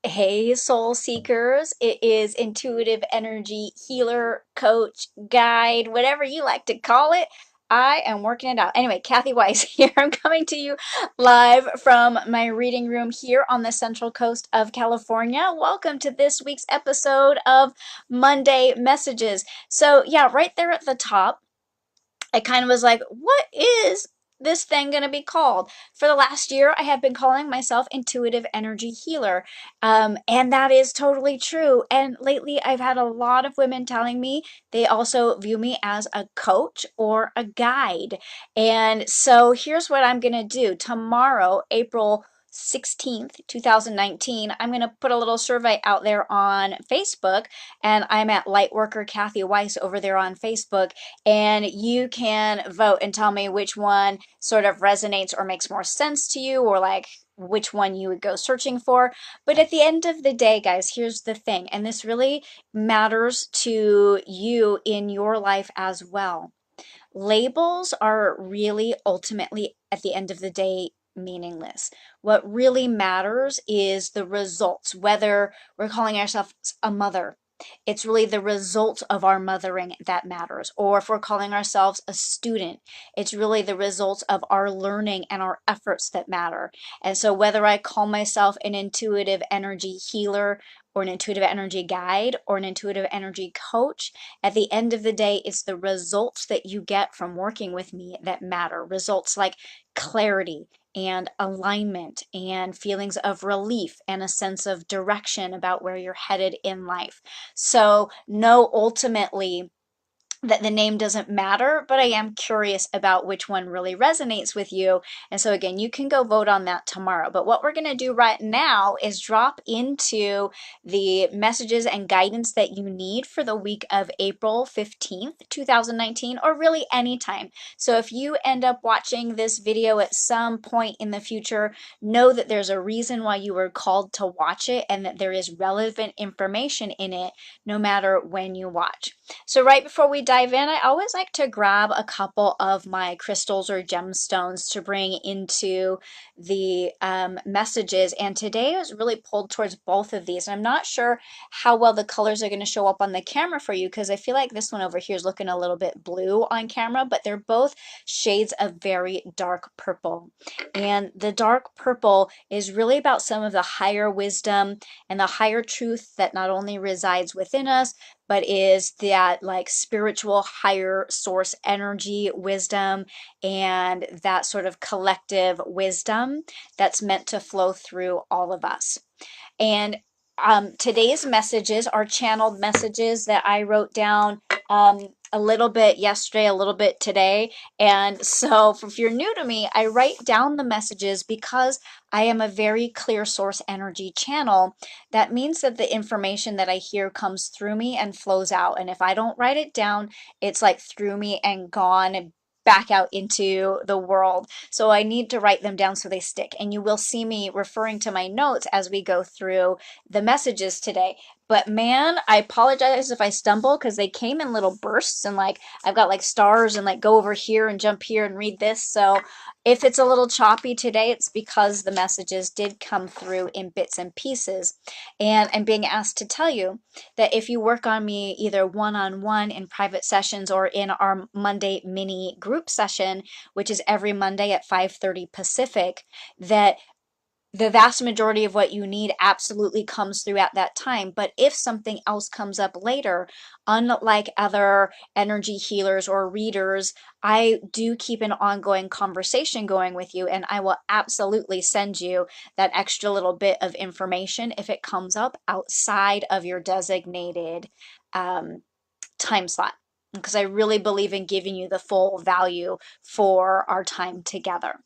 Hey, soul seekers. It is intuitive energy healer, coach, guide, whatever you like to call it. I am working it out. Anyway, Kathy Weiss here. I'm coming to you live from my reading room here on the Central Coast of California. Welcome to this week's episode of Monday Messages. So, yeah, right there at the top, I kind of was like, what is this thing going to be called? For the last year, I have been calling myself Intuitive Energy Healer. And that is totally true. And lately, I've had a lot of women telling me they also view me as a coach or a guide. And so here's what I'm going to do. Tomorrow, April 16th, 2019, I'm going to put a little survey out there on Facebook, and I'm at Lightworker Kathy Weiss over there on Facebook, and you can vote and tell me which one sort of resonates or makes more sense to you, or like which one you would go searching for. But at the end of the day, guys, here's the thing, and this really matters to you in your life as well. Labels are really ultimately, at the end of the day, meaningless. What really matters is the results, whether we're calling ourselves a mother. It's really the result of our mothering that matters. Or if we're calling ourselves a student, it's really the results of our learning and our efforts that matter. And so whether I call myself an intuitive energy healer or an intuitive energy guide or an intuitive energy coach, at the end of the day, it's the results that you get from working with me that matter. Results like clarity and alignment and feelings of relief and a sense of direction about where you're headed in life. So, no, ultimately, that the name doesn't matter, but I am curious about which one really resonates with you. And so again, you can go vote on that tomorrow. But what we're going to do right now is drop into the messages and guidance that you need for the week of April 15th, 2019, or really anytime. So if you end up watching this video at some point in the future, know that there's a reason why you were called to watch it and that there is relevant information in it no matter when you watch. So right before we dive in, I always like to grab a couple of my crystals or gemstones to bring into the messages. And today I was really pulled towards both of these. And I'm not sure how well the colors are going to show up on the camera for you, because I feel like this one over here is looking a little bit blue on camera, but they're both shades of very dark purple. And the dark purple is really about some of the higher wisdom and the higher truth that not only resides within us, but is that like spiritual higher source energy wisdom and that sort of collective wisdom that's meant to flow through all of us. And today's messages are channeled messages that I wrote down a little bit yesterday, a little bit today. And so if you're new to me, I write down the messages because I am a very clear source energy channel. That means that the information that I hear comes through me and flows out. And if I don't write it down, it's like through me and gone back out into the world. So I need to write them down so they stick. And you will see me referring to my notes as we go through the messages today. But man, I apologize if I stumble because they came in little bursts, and like I've got like stars and like go over here and jump here and read this. So if it's a little choppy today, it's because the messages did come through in bits and pieces. And I'm being asked to tell you that if you work on me either one-on-one in private sessions or in our Monday mini group session, which is every Monday at 5:30 Pacific, that the vast majority of what you need absolutely comes through at that time. But if something else comes up later, unlike other energy healers or readers, I do keep an ongoing conversation going with you, and I will absolutely send you that extra little bit of information if it comes up outside of your designated time slot, because I really believe in giving you the full value for our time together.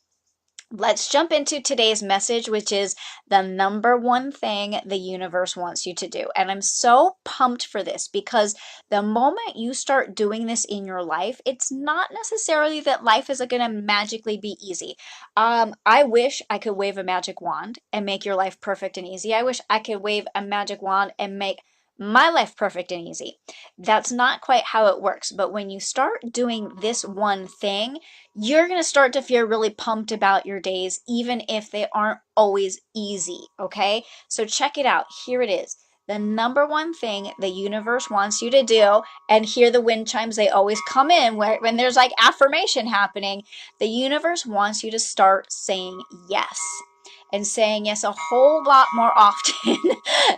Let's jump into today's message, which is the number one thing the universe wants you to do. And I'm so pumped for this because the moment you start doing this in your life, it's not necessarily that life is going to magically be easy. I wish I could wave a magic wand and make your life perfect and easy. I wish I could wave a magic wand and make my life perfect and easy. That's not quite how it works. But when you start doing this one thing, you're going to start to feel really pumped about your days, even if they aren't always easy. Okay. So check it out. Here it is. The number one thing the universe wants you to do, and hear the wind chimes, they always come in when there's like affirmation happening. The universe wants you to start saying yes, and saying yes a whole lot more often.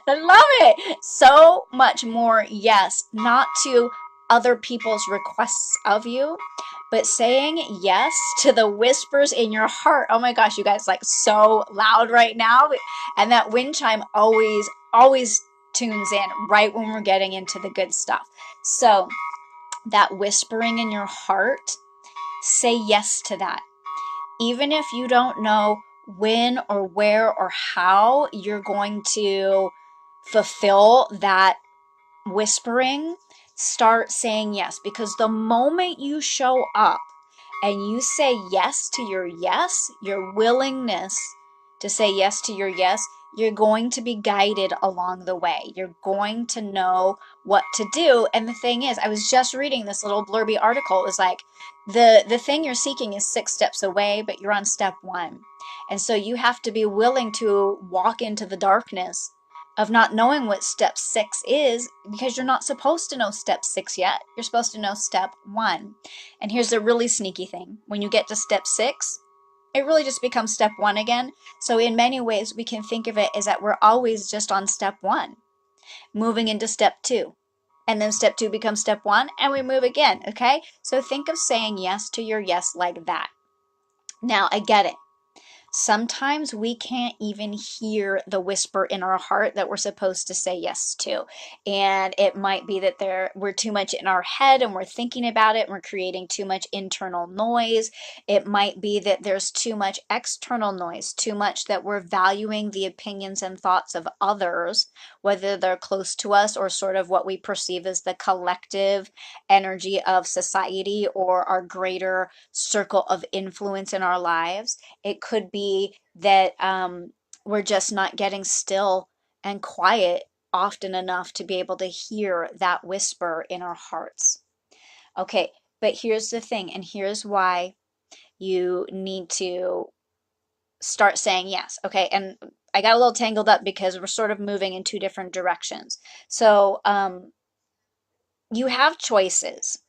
I love it. So much more yes, not to other people's requests of you, but saying yes to the whispers in your heart. Oh my gosh, you guys, like so loud right now. And that wind chime always tunes in right when we're getting into the good stuff. So that whispering in your heart, say yes to that. Even if you don't know when or where or how you're going to fulfill that whispering, start saying yes. Because the moment you show up and you say yes to your yes, your willingness to say yes to your yes, you're going to be guided along the way. You're going to know what to do. And the thing is, I was just reading this little blurby article. It was like, the thing you're seeking is 6 steps away, but you're on step 1. And so you have to be willing to walk into the darkness of not knowing what step 6 is, because you're not supposed to know step 6 yet. You're supposed to know step 1. And here's the really sneaky thing. When you get to step 6, it really just becomes step 1 again. So in many ways, we can think of it as that we're always just on step 1, moving into step 2. And then step 2 becomes step 1, and we move again, okay? So think of saying yes to your yes like that. Now, I get it. Sometimes we can't even hear the whisper in our heart that we're supposed to say yes to. And it might be that we're too much in our head and we're thinking about it and we're creating too much internal noise. It might be that there's too much external noise, too much that we're valuing the opinions and thoughts of others, whether they're close to us or sort of what we perceive as the collective energy of society or our greater circle of influence in our lives. It could be that we're just not getting still and quiet often enough to be able to hear that whisper in our hearts. Okay, but here's the thing, and here's why you need to start saying yes. Okay, and I got a little tangled up because we're sort of moving in 2 different directions. So you have choices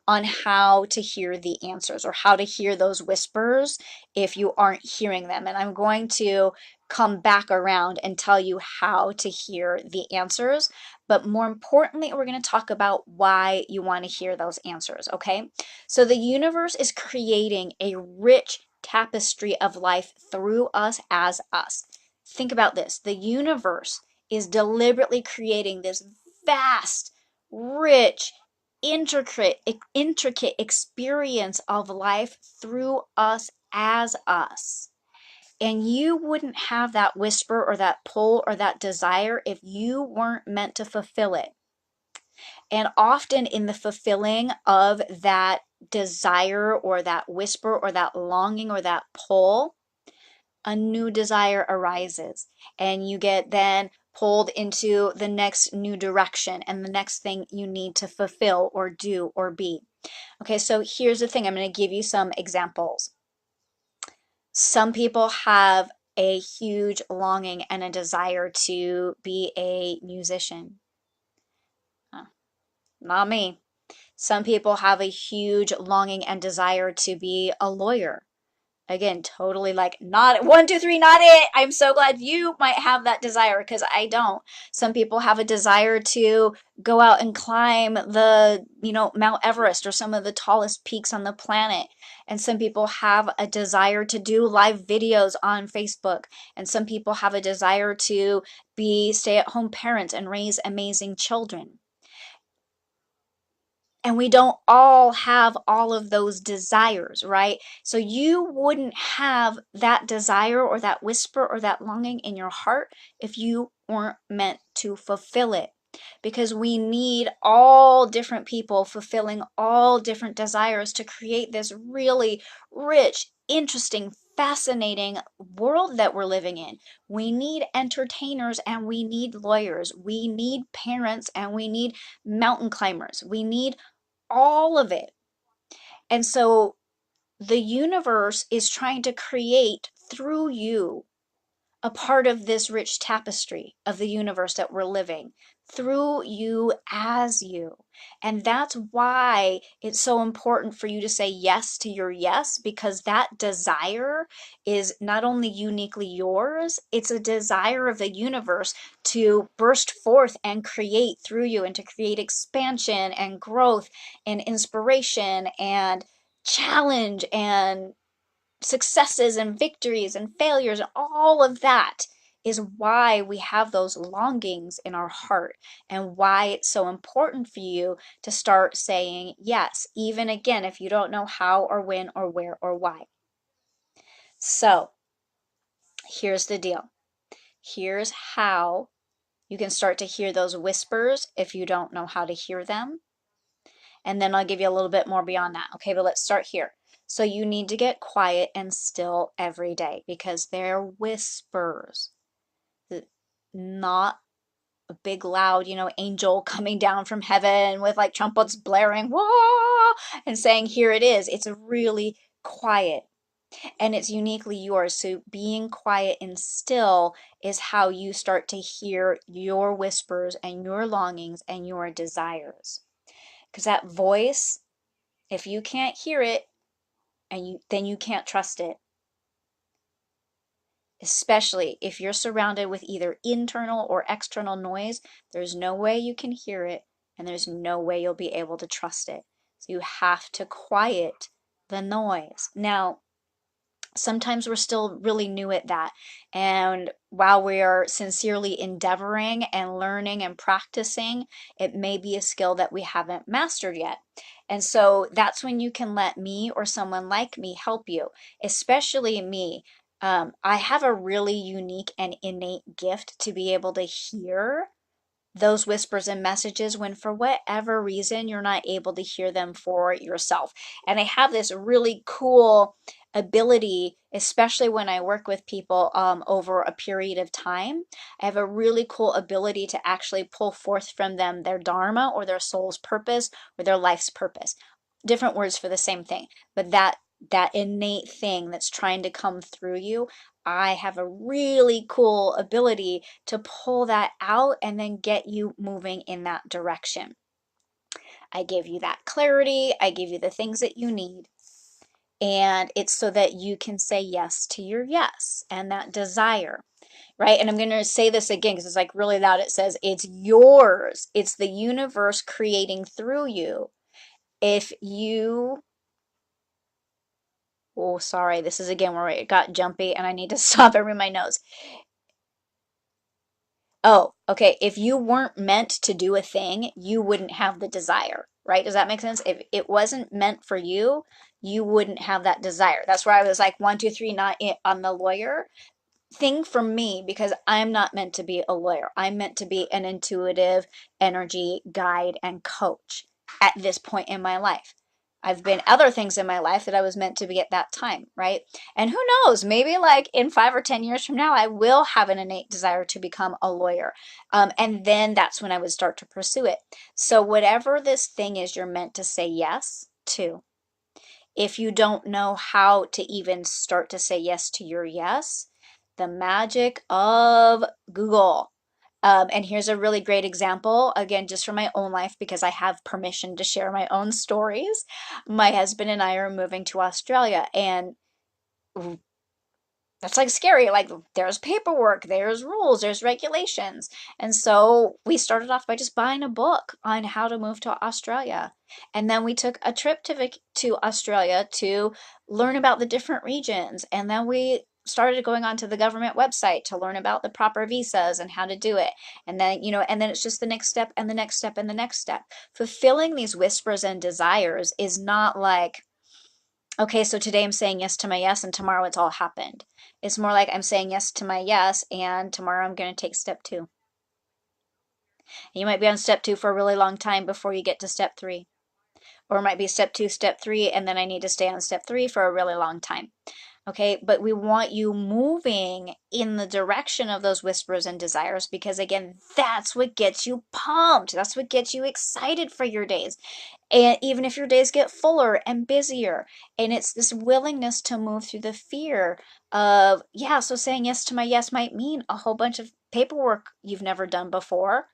on how to hear the answers or how to hear those whispers if you aren't hearing them. And I'm going to come back around and tell you how to hear the answers. But more importantly, we're going to talk about why you want to hear those answers, okay? So the universe is creating a rich tapestry of life through us as us. Think about this. The universe is deliberately creating this vast, rich, intricate experience of life through us as us. And you wouldn't have that whisper or that pull or that desire if you weren't meant to fulfill it. And often in the fulfilling of that desire or that whisper or that longing or that pull, a new desire arises, and you get then pulled into the next new direction and the next thing you need to fulfill or do or be. Okay, so here's the thing. I'm going to give you some examples. Some people have a huge longing and a desire to be a musician. Not me. Some people have a huge longing and desire to be a lawyer. Again, totally like not 1, 2, 3, not it. I'm so glad you might have that desire because I don't. Some people have a desire to go out and climb the, Mount Everest or some of the tallest peaks on the planet. And some people have a desire to do live videos on Facebook. And some people have a desire to be stay-at-home parents and raise amazing children. And we don't all have all of those desires, right? So you wouldn't have that desire or that whisper or that longing in your heart if you weren't meant to fulfill it. Because we need all different people fulfilling all different desires to create this really rich, interesting, fascinating world that we're living in. We need entertainers and we need lawyers. We need parents and we need mountain climbers. We need all of it. And so the universe is trying to create through you a part of this rich tapestry of the universe that we're living through you as you. And that's why it's so important for you to say yes to your yes, because that desire is not only uniquely yours, it's a desire of the universe to burst forth and create through you and to create expansion and growth and inspiration and challenge and successes and victories and failures, and all of that is why we have those longings in our heart and why it's so important for you to start saying yes, even again, if you don't know how or when or where or why. So here's the deal. Here's how you can start to hear those whispers if you don't know how to hear them. And then I'll give you a little bit more beyond that. Okay, but let's start here. So you need to get quiet and still every day because they're whispers, not a big loud, angel coming down from heaven with like trumpets blaring, wah, and saying, here it is. It's really quiet and it's uniquely yours. So being quiet and still is how you start to hear your whispers and your longings and your desires. Because that voice, if you can't hear it, then you can't trust it. Especially if you're surrounded with either internal or external noise, there's no way you can hear it and there's no way you'll be able to trust it. So you have to quiet the noise. Now, sometimes we're still really new at that. And while we are sincerely endeavoring and learning and practicing, it may be a skill that we haven't mastered yet. And so that's when you can let me or someone like me help you, especially me. I have a really unique and innate gift to be able to hear those whispers and messages when for whatever reason you're not able to hear them for yourself. And I have this really cool ability, especially when I work with people over a period of time. I have a really cool ability to actually pull forth from them their dharma or their soul's purpose or their life's purpose. Different words for the same thing, but that innate thing that's trying to come through you, I have a really cool ability to pull that out and then get you moving in that direction. I give you that clarity, I give you the things that you need. And it's so that you can say yes to your yes and that desire, right? And I'm going to say this again because it's like really loud. It says it's yours. It's the universe creating through you. If you, oh, sorry, this is again where it got jumpy and I need to stop and read my notes. Oh, okay. If you weren't meant to do a thing, you wouldn't have the desire, right? Does that make sense? If it wasn't meant for you, you wouldn't have that desire. That's where I was like, one, two, three, not on the lawyer thing for me, because I'm not meant to be a lawyer. I'm meant to be an intuitive energy guide and coach at this point in my life. I've been other things in my life that I was meant to be at that time, right? And who knows, maybe like in 5 or 10 years from now, I will have an innate desire to become a lawyer. And then that's when I would start to pursue it. So whatever this thing is you're meant to say yes to, if you don't know how to even start to say yes to your yes, the magic of Google. And here's a really great example, again, just from my own life, because I have permission to share my own stories. My husband and I are moving to Australia, and that's like scary. Like there's paperwork, there's rules, there's regulations. And so we started off by just buying a book on how to move to Australia. And then we took a trip to Australia to learn about the different regions. And then we started going onto the government website to learn about the proper visas and how to do it. And then, and then it's just the next step and the next step and the next step. Fulfilling these whispers and desires is not like, okay, so today I'm saying yes to my yes, and tomorrow it's all happened. It's more like I'm saying yes to my yes, and tomorrow I'm going to take step 2. You might be on step 2 for a really long time before you get to step 3. Or it might be step 2, step 3, and then I need to stay on step 3 for a really long time. Okay, but we want you moving in the direction of those whispers and desires because, again, that's what gets you pumped. That's what gets you excited for your days. And even if your days get fuller and busier, and it's this willingness to move through the fear of, yeah, so saying yes to my yes might mean a whole bunch of paperwork you've never done before.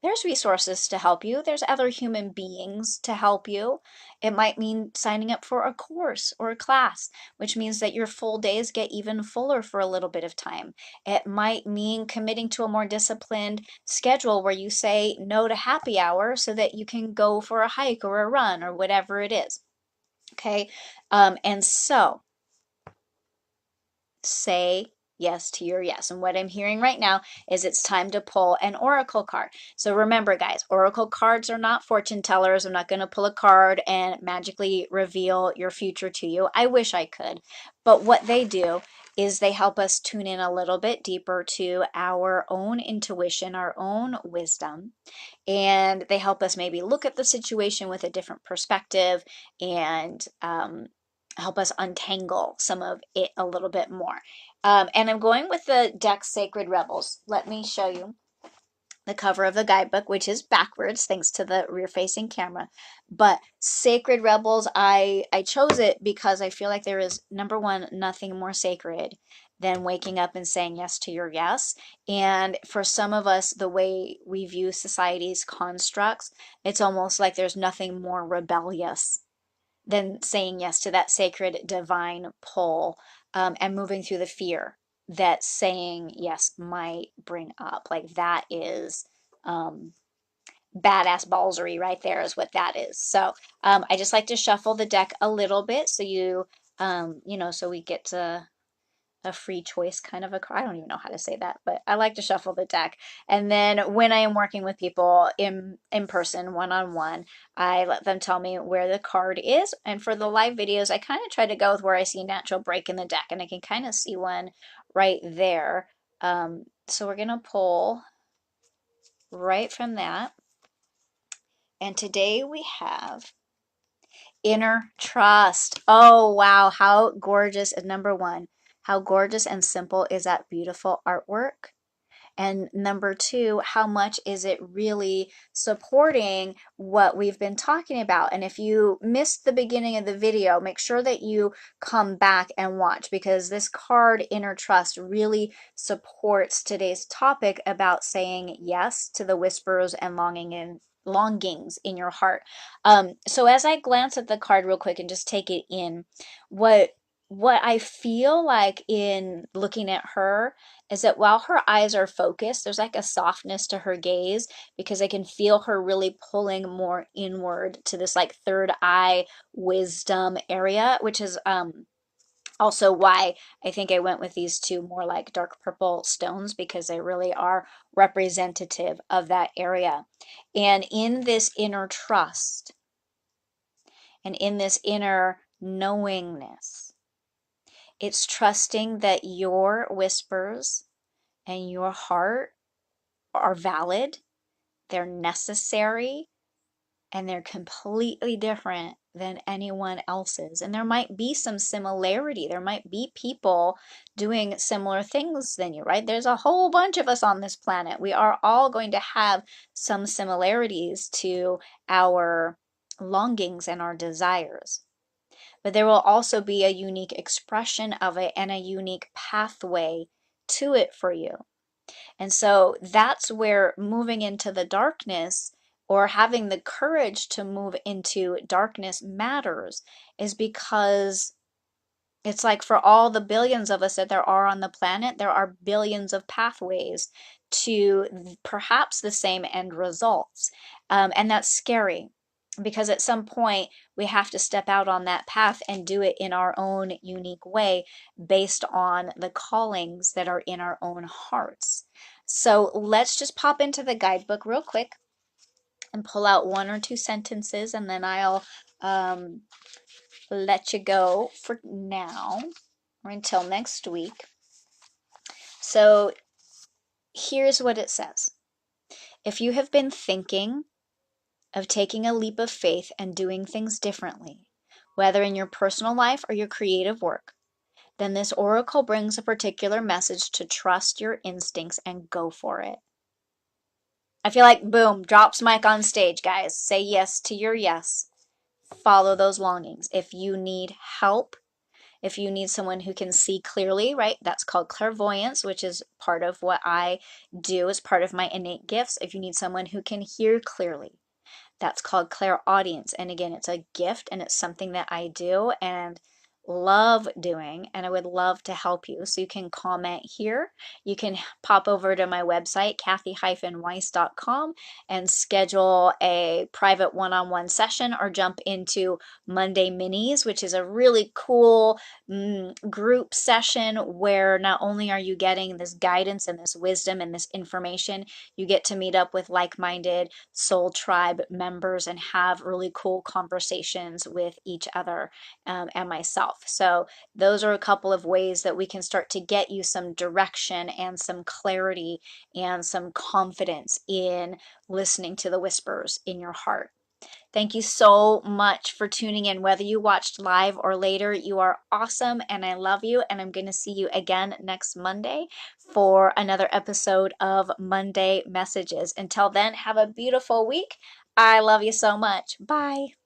There's resources to help you. There's other human beings to help you. It might mean signing up for a course or a class, which means that your full days get even fuller for a little bit of time. It might mean committing to a more disciplined schedule where you say no to happy hour so that you can go for a hike or a run or whatever it is. Okay. And so say yes to your yes. And what I'm hearing right now is it's time to pull an oracle card. So remember, guys, oracle cards are not fortune tellers. I'm not going to pull a card and magically reveal your future to you. I wish I could. But what they do is they help us tune in a little bit deeper to our own intuition, our own wisdom, and they help us maybe look at the situation with a different perspective and help us untangle some of it a little bit more. And I'm going with the deck Sacred Rebels. Let me show you the cover of the guidebook, which is backwards thanks to the rear-facing camera. But Sacred Rebels, I chose it because I feel like there is, number one, nothing more sacred than waking up and saying yes to your yes. And for some of us, the way we view society's constructs, it's almost like there's nothing more rebellious than saying yes to that sacred divine pull, and moving through the fear that saying yes might bring up. Like that is badass ballsery right there is what that is. So I just like to shuffle the deck a little bit so so we get to a free choice kind of a card. I don't even know how to say that, but I like to shuffle the deck. And then when I am working with people in person, one-on-one, I let them tell me where the card is. And for the live videos, I kind of try to go with where I see natural break in the deck, and I can kind of see one right there. So we're gonna pull right from that. And today we have Inner Trust. Oh, wow. How gorgeous is number one? How gorgeous and simple is that beautiful artwork? And number two, how much is it really supporting what we've been talking about? And if you missed the beginning of the video, make sure that you come back and watch because this card, Inner Trust, really supports today's topic about saying yes to the whispers and longings in your heart. So as I glance at the card real quick and just take it in, what I feel like in looking at her is that while her eyes are focused, there's like a softness to her gaze because I can feel her really pulling more inward to this like third eye wisdom area, which is also why I think I went with these two more like dark purple stones because they really are representative of that area. And in this inner trust and in this inner knowingness, it's trusting that your whispers and your heart are valid, they're necessary, and they're completely different than anyone else's. And there might be some similarity. There might be people doing similar things than you, right? There's a whole bunch of us on this planet. We are all going to have some similarities to our longings and our desires. But there will also be a unique expression of it and a unique pathway to it for you. And so that's where moving into the darkness or having the courage to move into darkness matters, is because it's like for all the billions of us that there are on the planet, there are billions of pathways to perhaps the same end results. And that's scary because at some point we have to step out on that path and do it in our own unique way based on the callings that are in our own hearts. So let's just pop into the guidebook real quick and pull out one or two sentences, and then I'll let you go for now or until next week. So here's what it says. If you have been thinking of taking a leap of faith and doing things differently, whether in your personal life or your creative work, then this oracle brings a particular message to trust your instincts and go for it. I feel like, boom, drops mic on stage, guys. Say yes to your yes. Follow those longings. If you need help, if you need someone who can see clearly, right? That's called clairvoyance, which is part of what I do as part of my innate gifts. If you need someone who can hear clearly, that's called clairaudience. And again, it's a gift and it's something that I do and love doing, and I would love to help you. So you can comment here. You can pop over to my website, kathy-weiss.com, and schedule a private one-on-one session, or jump into Monday Minis, which is a really cool group session where not only are you getting this guidance and this wisdom and this information, you get to meet up with like-minded soul tribe members and have really cool conversations with each other and myself. So those are a couple of ways that we can start to get you some direction and some clarity and some confidence in listening to the whispers in your heart. Thank you so much for tuning in. Whether you watched live or later, you are awesome and I love you. And I'm going to see you again next Monday for another episode of Monday Messages. Until then, have a beautiful week. I love you so much. Bye.